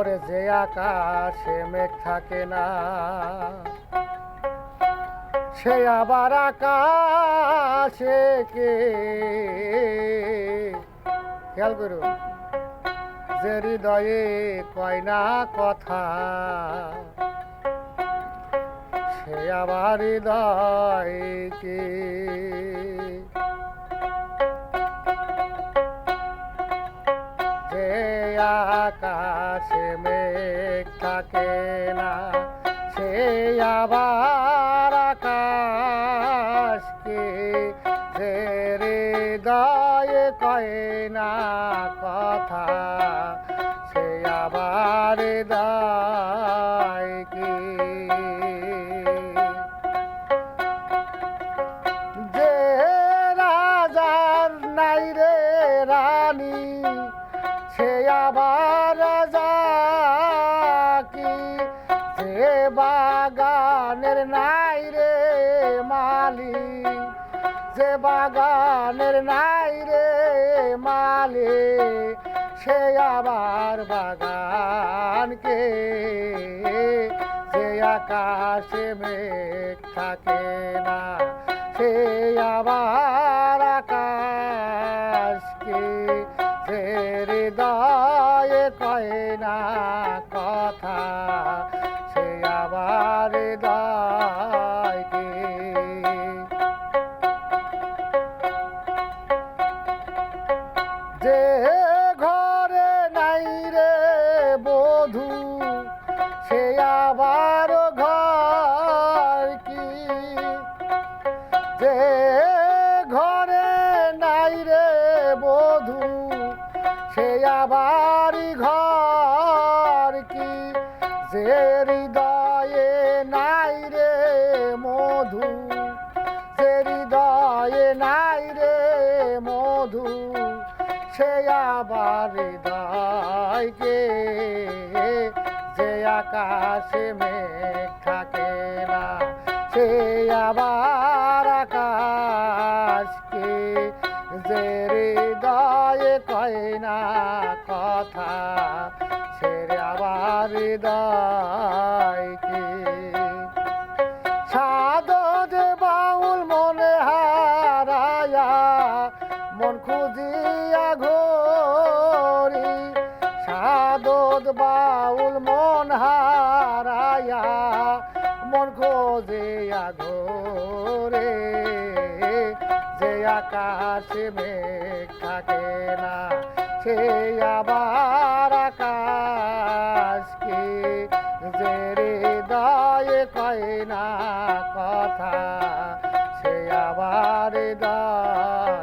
ওরে যে আকাশে মেঘ থাকে না সে আবার আকাশে কে খেয়াল করুন যে হৃদয়ে কয় না কথা সে আবার হৃদয় কে যে আকাশে মেঘ থাকে না সে আবার আকাশকে যে হৃদয়ে কয় না কথা সে আবার হৃদয় কি যে রাজার নাই রে রানী সে আবার রাজা কি যে বাগানের নাই রে মালি যে বাগানের নাই রে মালি সে আবার বাগানকে যে আকাশে মেঘ থাকে না সে আবার আকাশকে যে হৃদয়ে কয় না কথা সে আবার হৃদয় কি যে ঘরে নাই রে বধূ সে আবার ঘর কি যে ঘরে নাই রে বধূ সে আবার ঘর কি যে হৃদয়ে নাই রে মধু যে হৃদয়ে নাই রে মধু সে আবার হৃদয়কে যে আকাশে মেঘ থাকে না সে আবার আকাশকে যে হৃদয়ে কয় না কথা সে আবার হৃদয় কি সাধক বাউল মনে হারায়া মন খুঁজিয়া ঘোরি সাধক বাউল মন হারায়া মন খুঁজিয়া ঘোরে যে আকাশে মেঘ থাকে না সে আবার আকাশকে যে হৃদয়ে কয় না কথা সে আবার হৃদয়